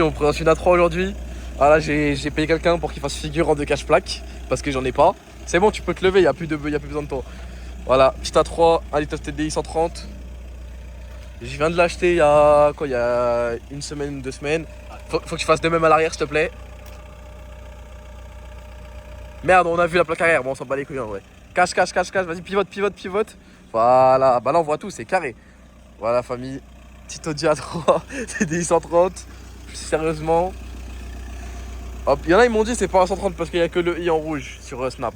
On présente une A3 aujourd'hui. Ah là j'ai payé quelqu'un pour qu'il fasse figure en 2 cache-plaques parce que j'en ai pas. C'est bon, tu peux te lever, il n'y a plus besoin de toi. Voilà, petite A3, 1 litre TDI 130. Je viens de l'acheter il y a quoi, il y a une semaine, 2 semaines. Faut que tu fasses de même à l'arrière s'il te plaît. Merde, on a vu la plaque arrière, bon on s'en bat les couilles en vrai. Cache, vas-y pivote. Voilà, bah là on voit tout, c'est carré. Voilà famille, petite Audi A3, TDI 130. Sérieusement. Hop, il y en a ils m'ont dit c'est pas un 130 parce qu'il y a que le i en rouge sur Snap.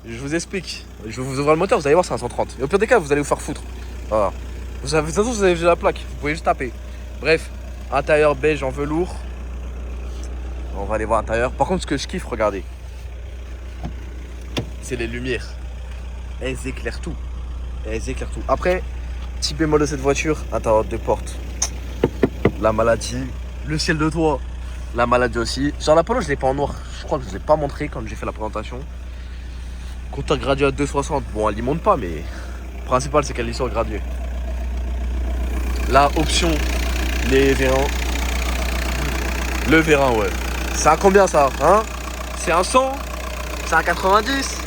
Je vous explique, je vous ouvre le moteur, vous allez voir c'est un 130. Et au pire des cas vous allez vous faire foutre. Voilà. De toute façon vous avez déjà la plaque, vous pouvez juste taper. Bref, intérieur beige en velours. On va aller voir l'intérieur. Par contre ce que je kiffe, regardez. C'est les lumières. Elles éclairent tout. Après, petit bémol de cette voiture, intérieur de porte. La maladie, le ciel de toit. La maladie aussi. Genre la Polo je l'ai pas en noir. Je crois que je vous ai pas montré quand j'ai fait la présentation. Compteur gradué à 260. Bon elle y monte pas mais le principal c'est qu'elle est sur gradué. La option les vérins. Le vérin ouais. C'est un combien ça hein? C'est un 100? C'est un 90?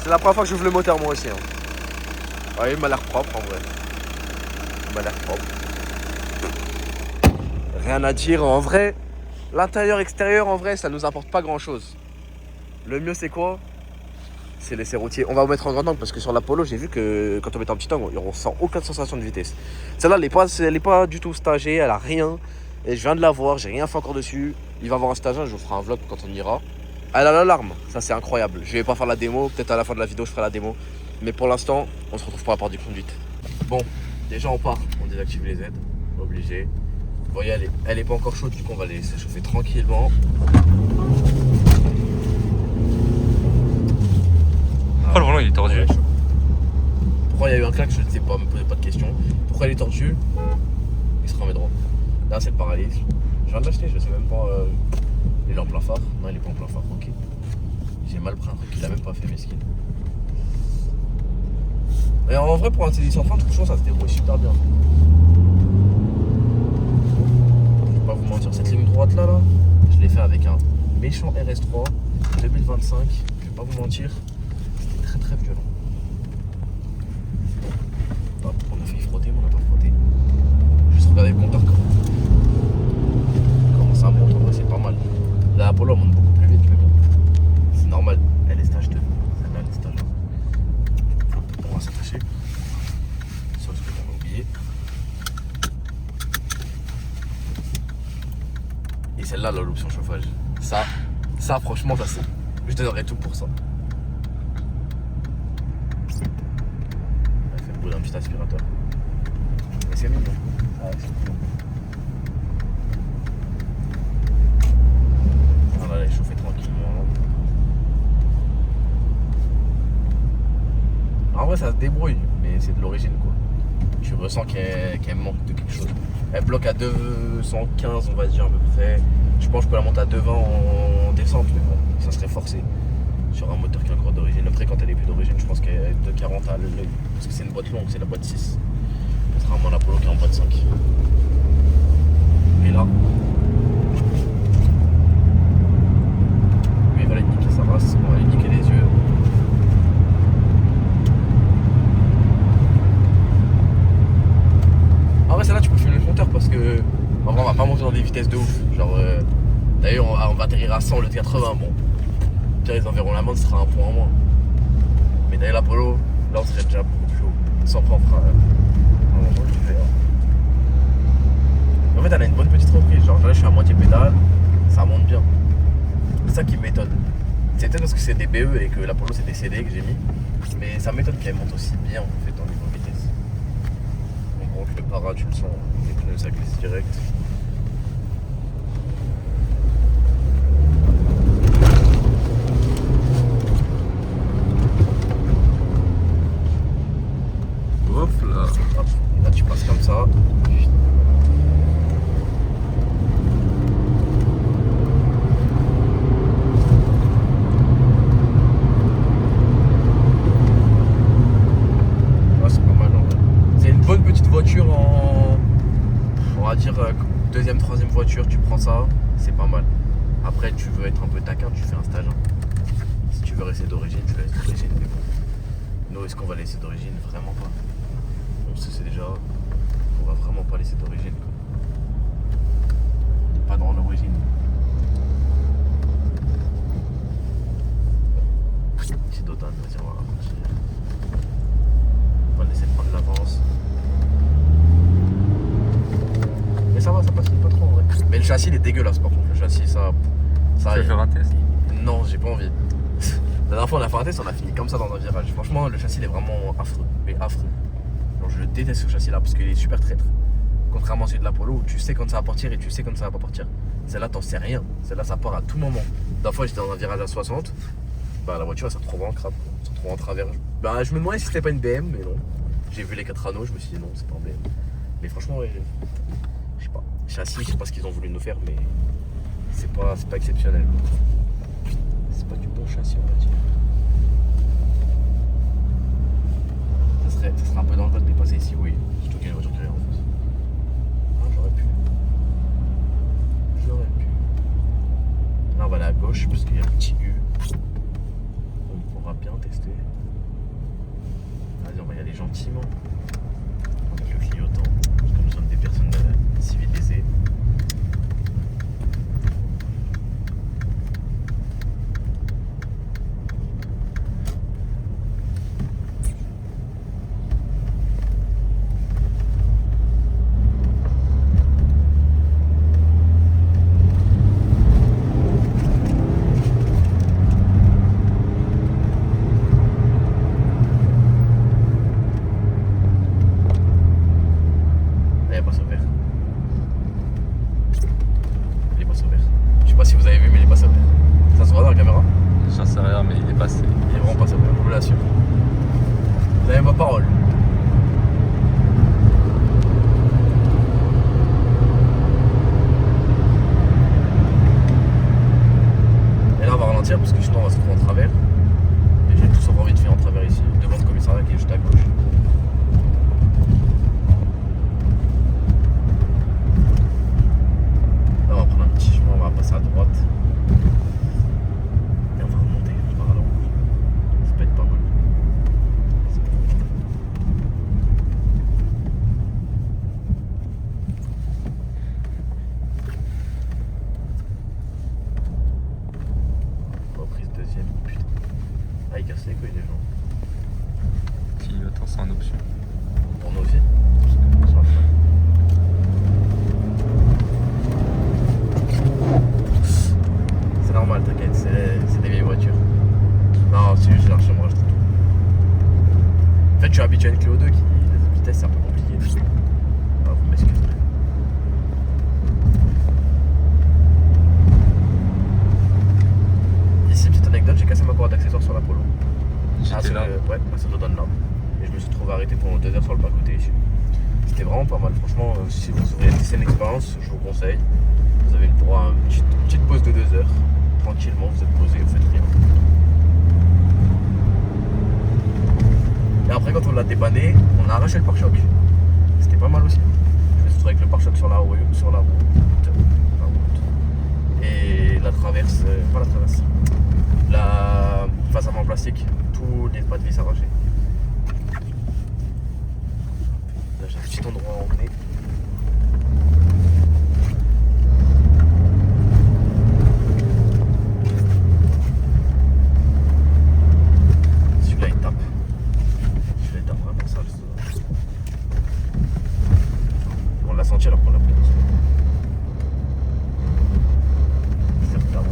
C'est la première fois que j'ouvre le moteur moi aussi hein. Ouais il m'a l'air propre en vrai. Il m'a l'air propre. Rien à dire en vrai. L'intérieur extérieur en vrai ça nous apporte pas grand chose. Le mieux c'est quoi? C'est les serroutiers. On va vous mettre en grand angle parce que sur la Polo j'ai vu que quand on met en petit angle on ressent aucune sensation de vitesse. Celle-là elle est pas du tout stagée, elle a rien. Et je viens de la voir, j'ai rien fait encore dessus. Il va y avoir un stage, je vous ferai un vlog quand on ira. Elle a l'alarme, ça c'est incroyable. Je vais pas faire la démo, peut-être à la fin de la vidéo je ferai la démo. Mais pour l'instant on se retrouve pour la porte de conduite. Bon, déjà on part, on désactive les aides, obligé. Vous voyez elle est pas encore chaude, du coup on va la laisser chauffer tranquillement. Oh le volant il est tordu. Pourquoi il y a eu un claque, je ne sais pas, me posez pas de questions. Pourquoi il est tordu? Il se remet droit. Là c'est le paralyse. Je viens de l'acheter, je sais même pas. Il est en plein phare. Non il est pas en plein phare, ok. J'ai mal pris un truc qu'il a même pas fait mesquine. Et en vrai pour un TDI 130, franchement ça se débrouille super bien. Je vais pas vous mentir, cette ligne droite là, je l'ai fait avec un méchant RS3 2025. Je vais pas vous mentir, c'était très violent. Hop, on a failli frotter mais on n'a pas frotté. Juste regarder le compteur comment ça monte, en vrai c'est pas mal. La Apollo monte beaucoup plus vite mais bon, c'est normal, elle est stage 2. Celle-là elle est stage 1. On va s'attacher. Sauf ce que j'avais oublié. Et celle-là, l'option chauffage. Ça franchement, ça c'est. Je donnerais tout pour ça. Elle fait le bruit d'un petit aspirateur. Mais c'est mignon. Ah, c'est mignon. Voilà, elle est chauffée tranquillement. En vrai, ça se débrouille, mais c'est de l'origine quoi. Tu ressens qu'elle manque de quelque chose. Elle bloque à 215, on va dire à peu près. Je pense que je peux la monter à 220 en descente, mais bon, ça serait forcé sur un moteur qui est encore d'origine. Après, quand elle est plus d'origine, je pense qu'elle est 240 à l'œil. Parce que c'est une boîte longue, c'est la boîte 6. Contrairement à l'Apollo qui est en boîte 5. Et là, lui, il va aller niquer sa race, on va aller niquer les yeux. En vrai, celle-là, tu peux filmer le compteur parce que en vrai, on va pas monter dans des vitesses de ouf. Genre, d'ailleurs, on va atterrir à 100 au lieu de 80. Bon, pire, ils enverront l'amende, ce sera un point en moins. Mais d'ailleurs, l'Apollo, là, on serait déjà beaucoup plus haut. Sans prendre frein. En fait, elle a une bonne petite reprise. Genre, là, je suis à moitié pédale, ça monte bien. C'est ça qui m'étonne. C'est peut-être parce que c'est des BE et que l'Apollo, c'est des CD que j'ai mis. Mais ça m'étonne qu'elle monte aussi bien en fait en niveau vitesse. En gros, le para, tu le sens, les pneus, ça glisse direct. Hop là. Hop, là tu passes comme ça. Ouais, c'est pas mal en vrai. C'est une bonne petite voiture en... on va dire deuxième, troisième voiture, tu prends ça, c'est pas mal. Après, tu veux être un peu taquin, tu fais un stage 1. Si tu veux rester d'origine, tu laisses d'origine. Mais bon, nous, est-ce qu'on va laisser d'origine? Vraiment pas. On sait déjà, on va vraiment pas laisser d'origine. Pas dans l'origine. C'est d'autant, vas-y, on va continuer. On va laisser prendre l'avance. Mais ça va, ça passe pas trop en vrai. Mais le châssis il est dégueulasse par contre. Le châssis, ça. Tu veux faire un test? Non, j'ai pas envie. La dernière fois on a fait un test, on a fini comme ça dans un virage. Franchement, le châssis il est vraiment affreux. Mais affreux. Genre, je déteste ce châssis là parce qu'il est super traître. Contrairement à celui de l'Apollo où tu sais quand ça va partir et tu sais quand ça va pas partir. Celle-là, t'en sais rien. Celle-là, ça part à tout moment. La dernière fois, j'étais dans un virage à 60. Bah, la voiture, elle s'est retrouvée en crabe. Elle s'est retrouvée en travers. Bah, je me demandais si c'était pas une BM, mais non. J'ai vu les 4 anneaux, je me suis dit non, c'est pas un BM. Mais franchement, ouais, je sais pas. Châssis, je sais pas ce qu'ils ont voulu nous faire, mais c'est pas exceptionnel. C'est pas du bon châssis, on va dire. Ça serait un peu dangereux de dépasser ici, oui. Surtout qu'il y a une voiture qui arrive en face. Ah, j'aurais pu. Là, on va aller à gauche parce qu'il y a un petit U. On pourra bien tester. Vas-y, on va y aller gentiment. Avec le clignotant. Parce que nous sommes des personnes civilisées. Parole. Et là on va ralentir parce que sinon on va se trouver en travers. Et j'ai tout sauf envie de faire en travers ici, devant le commissariat qui est juste à gauche. Là on va prendre un petit chemin, on va passer à droite. Et on va remonter par là. Ça peut être pas mal. Putain. Ah, il casse les couilles des gens. Clignotant, c'est en option. Pour nous aussi. C'est normal, t'inquiète, c'est des vieilles voitures. Non, c'est juste chez moi, je trouve tout. En fait, je suis habitué à une Clio 2 qui, la vitesse, c'est un peu compliqué. Ah, vous m'excuserez. Ici, petite anecdote, j'ai cassé ma corde d'accessoire sur l'Apollo. J'étais là. Ouais, ça doit donner là. Et je me suis trouvé arrêté pendant 2 heures sur le bas-côté ici. C'était vraiment pas mal. Franchement, si vous voulez tester une expérience, je vous conseille. Vous avez le droit à une petite pause de 2 heures. Tranquillement, vous êtes posé, vous faites rien. Et après, quand on l'a dépanné, on a arraché le pare-choc. C'était pas mal aussi. Je me suis retrouvé avec le pare-choc sur la route. Et la traverse, pas la traverse. La face avant en plastique, tous les pas de vis arrachés. Là j'ai un petit endroit à emmener. Celui-là il tape. Celui-là il tape vraiment sale. On l'a senti alors qu'on l'a pris. C'est la route.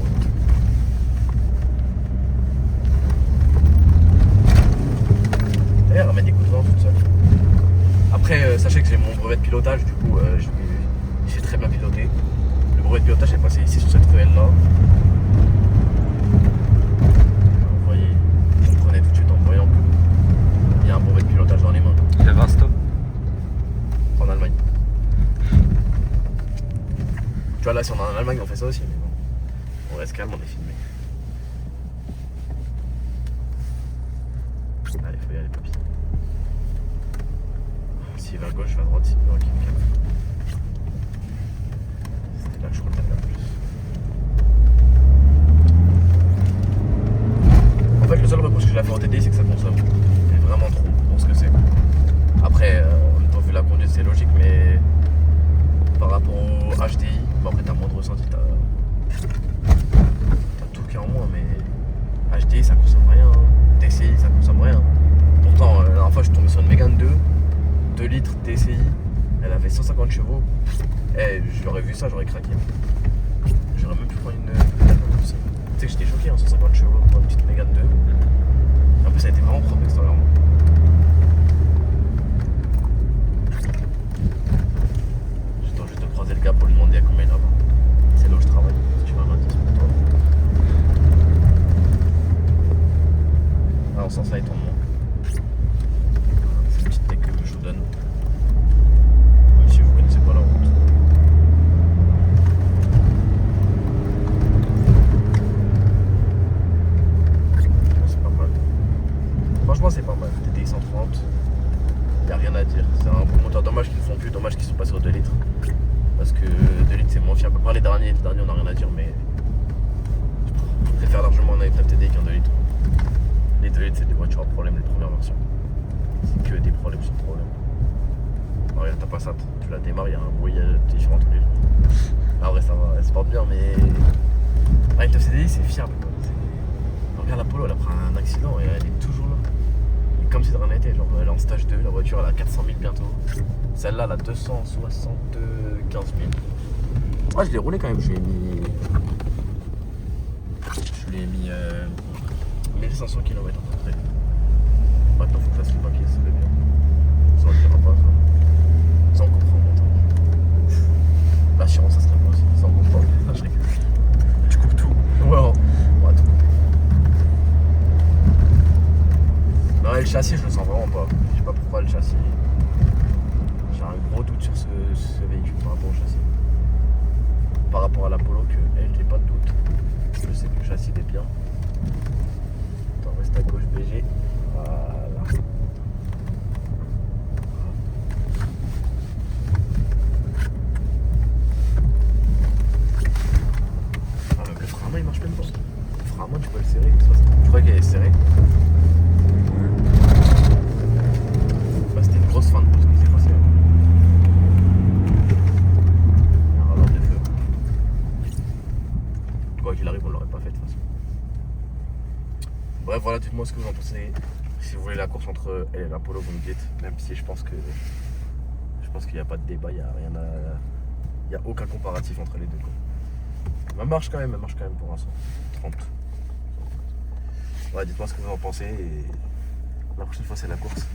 Elle remet des coups de vent toute seule. Après, sachez que j'ai mon brevet de pilotage, du coup, j'ai très bien piloté. Le brevet de pilotage est passé ici sur cette ruelle là. Vous voyez, je comprenais tout de suite en voyant qu'il y a un brevet de pilotage dans les mains. Il y avait un stop En Allemagne. Tu vois, là, si on est en Allemagne, on fait ça aussi, mais bon. On reste calme, on est filmé. Allez, faut y aller, papy. S'il va à gauche, je vais à droite, s'il va à calme. je crois qu'il y en a plus. En fait, le seul reproche que j'ai fait en TDI, c'est que ça consomme. C'est vraiment trop pour ce que c'est. Après, en même temps, vu la conduite, c'est logique, mais par rapport au HDI, bon, après, t'as moins de ressenti, t'as tout qui est en moins, mais HDI, ça consomme rien. DCI, ça consomme rien. Pourtant, la dernière fois, je suis tombé sur une Mégane 2 litres DCI, elle avait 150 chevaux. Eh, j'aurais vu ça, j'aurais craqué. J'aurais même pu prendre une comme ça. Tu sais que j'étais choqué, hein, 150 chevaux pour une petite Mégane 2. En plus, ça a été vraiment propre extérieurement. J'attends juste de croiser le gars pour lui demander à combien il est là-bas. C'est là où je travaille, si tu veux un indice pour toi. Ah, en sens là, il tombe moins. C'est une petite tech que je vous donne. Même si vous connaissez pas la route. C'est pas mal. Franchement, c'est pas mal. TTI 130. Y'a rien à dire. C'est un bon moteur. Dommage qu'ils le font plus. Dommage qu'ils sont passés au 2 litres. Parce que 2 litres, c'est moins fiable. Pas les derniers, on n'a rien à dire. Mais je préfère largement un AF9 TDI qu'un 2 litres. Les 2 litres, c'est des voitures à problème, les premières versions. C'est que des problèmes sur problème. Alors, regarde ta Passat, tu la démarres, il y a un bruit différent tous les jours. En vrai, ça va, elle se porte bien, mais. Ah, une 9 CDI, c'est fiable. Regarde la Polo, elle a pris un accident et elle est toujours là. Et comme si de rien n'était, genre elle est en stage 2, la voiture elle a 400 000 bientôt. Celle-là, elle a 275 000. Moi, je l'ai roulé quand même, je lui ai mis. 1500 km à peu près. Maintenant, faut que je fasse les papiers, ça serait bien. Ça, on le dira pas, ça. Ça, on comprend en montant. L'assurance, ça serait bien aussi. Ça, on comprend. Ah, je rigole. Tu coupes tout. Ouais, on va tout couper. Non, et le châssis, je le sens vraiment pas. Je sais pas pourquoi le châssis. J'ai un gros doute sur ce véhicule par rapport au châssis. Par rapport à l'Apollo, que elle, j'ai pas de doute. Je sais que le châssis est bien. Attends, reste à gauche, BG. Voilà. Ah, le frein à main il marche même pas. Le frein à main tu peux le serrer. Je crois qu'il est serré. Bah, c'était une grosse fin de pause qui s'est passée. Un radar de feu. Quoi qu'il arrive, on l'aurait pas fait de toute façon. Bref, voilà, dites-moi ce que vous en pensez. Si vous voulez la course entre elle et l'Apollo, vous me dites. Même si je pense qu'il n'y a pas de débat, il n'y a rien à. Il n'y a aucun comparatif entre les deux. Quoi. Elle marche quand même pour l'instant. 30. Ouais, dites-moi ce que vous en pensez et la prochaine fois c'est la course.